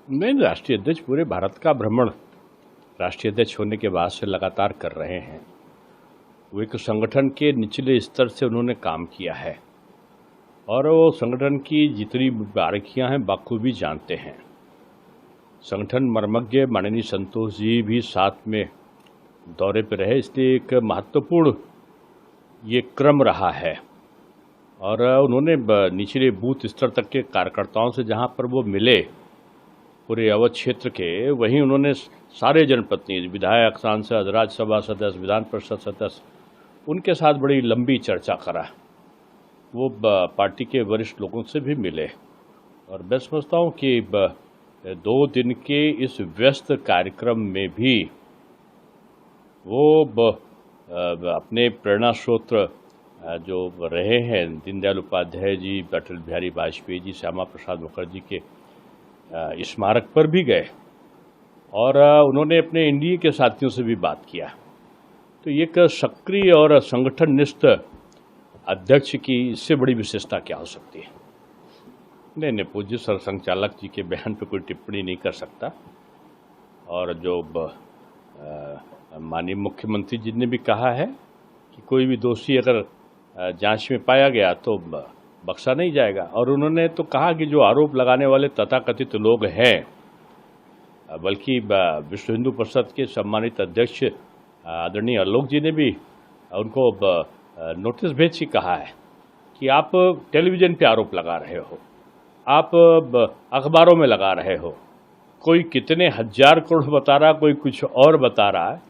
नहीं, राष्ट्रीय अध्यक्ष पूरे भारत का भ्रमण राष्ट्रीय अध्यक्ष होने के बाद से लगातार कर रहे हैं। वो एक संगठन के निचले स्तर से उन्होंने काम किया है और वो संगठन की जितनी बारीकियां हैं बखूबी जानते हैं। संगठन मर्मज्ञ माननीय संतोष जी भी साथ में दौरे पर रहे, इसलिए एक महत्वपूर्ण ये क्रम रहा है। और उन्होंने निचले बूथ स्तर तक के कार्यकर्ताओं से जहां पर वो मिले पूरे अवध क्षेत्र के, वहीं उन्होंने सारे जनप्रतिनिधि, विधायक, सांसद, राज्यसभा सदस्य, विधान परिषद सदस्य, उनके साथ बड़ी लंबी चर्चा करा। वो पार्टी के वरिष्ठ लोगों से भी मिले और मैं समझता हूँ कि 2 दिन के इस व्यस्त कार्यक्रम में भी वो अपने प्रेरणा स्रोत जो रहे हैं दीनदयाल उपाध्याय जी, अटल बिहारी वाजपेयी जी, श्यामा प्रसाद मुखर्जी के स्मारक पर भी गए और उन्होंने अपने एनडीए के साथियों से भी बात किया। तो एक सक्रिय और संगठननिष्ठ अध्यक्ष की इससे बड़ी विशेषता क्या हो सकती है? नहीं, पूज्य सरसंघचालक जी के बयान पर कोई टिप्पणी नहीं कर सकता। और जो माननीय मुख्यमंत्री जी ने भी कहा है कि कोई भी दोषी अगर जांच में पाया गया तो बख्शा नहीं जाएगा। और उन्होंने तो कहा कि जो आरोप लगाने वाले तथाकथित लोग हैं, बल्कि विश्व हिंदू परिषद के सम्मानित अध्यक्ष आदरणीय आलोक जी ने भी उनको नोटिस भेज के कहा है कि आप टेलीविज़न पे आरोप लगा रहे हो, आप अखबारों में लगा रहे हो, कोई कितने हजार करोड़ बता रहा है, कोई कुछ और बता रहा है।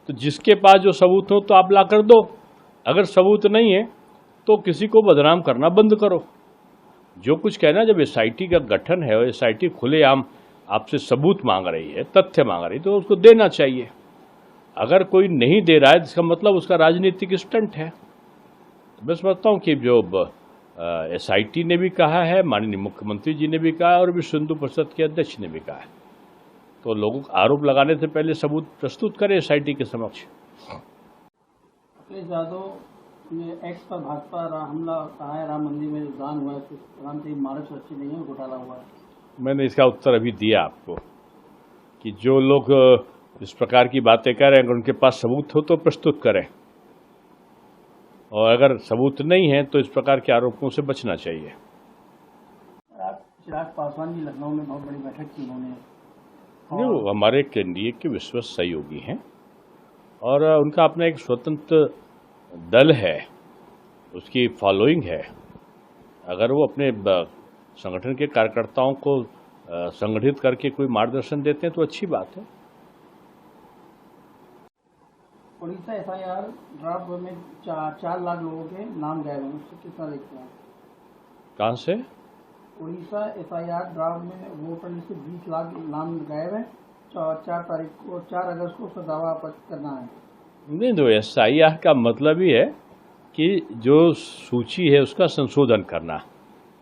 तो जिसके पास जो सबूत हो तो आप ला कर दो, अगर सबूत नहीं है तो किसी को बदनाम करना बंद करो। जो कुछ कहना, जब एसआईटी का गठन है और एसआईटी खुलेआम आपसे सबूत मांग रही है, तथ्य मांग रही है, तो उसको देना चाहिए। अगर कोई नहीं दे रहा है इसका मतलब उसका राजनीतिक स्टंट है। मैं समझता हूँ कि जो एसआईटी ने भी कहा है, माननीय मुख्यमंत्री जी ने भी कहा है और विश्व हिंदू परिषद के अध्यक्ष ने भी कहा है, तो लोगों को आरोप लगाने से पहले सबूत प्रस्तुत करें एसआईटी के समक्ष। अखिलेश यादव ने एक्स पर भाजपा हमला कहा है, राम मंदिर में जो दान हुआ है, रामचरित मानस सुरक्षित नहीं है, घोटाला हुआ है। मैंने इसका उत्तर अभी दिया आपको कि जो लोग इस प्रकार की बातें कर रहे हैं, उनके पास सबूत हो तो प्रस्तुत करें, और अगर सबूत नहीं है तो इस प्रकार के आरोपों से बचना चाहिए। चिराग पासवान जी लखनऊ में बहुत बड़ी बैठक की उन्होंने। नहीं, वो हमारे एनडीए के विश्वस्त सहयोगी हैं और उनका अपना एक स्वतंत्र दल है, उसकी फॉलोइंग है। अगर वो अपने संगठन के कार्यकर्ताओं को संगठित करके कोई मार्गदर्शन देते हैं तो अच्छी बात है। उड़ीसा एफआईआर ड्राफ्ट में 4 लाख लोगों के नाम गायब हैं, उससे कितना देखते हैं? कहाँ से? उड़ीसा एफआईआर ड्राफ्ट में वोटर लिस्ट से 20 लाख नाम गायब है। 4 अगस्त को उसका दावा आपत्ति करना है। नहीं, तो एसआईआर का मतलब ही है कि जो सूची है उसका संशोधन करना।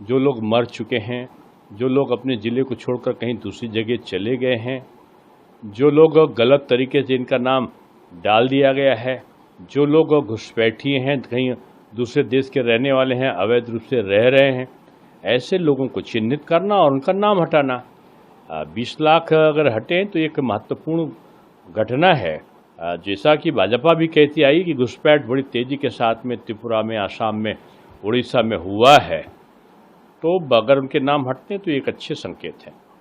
जो लोग मर चुके हैं, जो लोग अपने ज़िले को छोड़कर कहीं दूसरी जगह चले गए हैं, जो लोग गलत तरीके से इनका नाम डाल दिया गया है, जो लोग घुसपैठिए हैं, कहीं दूसरे देश के रहने वाले हैं, अवैध रूप से रह रहे हैं, ऐसे लोगों को चिन्हित करना और उनका नाम हटाना। 20 लाख अगर हटें तो एक महत्वपूर्ण घटना है। जैसा कि भाजपा भी कहती आई कि घुसपैठ बड़ी तेजी के साथ में त्रिपुरा में, आसाम में, उड़ीसा में हुआ है, तो अगर उनके नाम हटते हैं तो एक अच्छे संकेत है।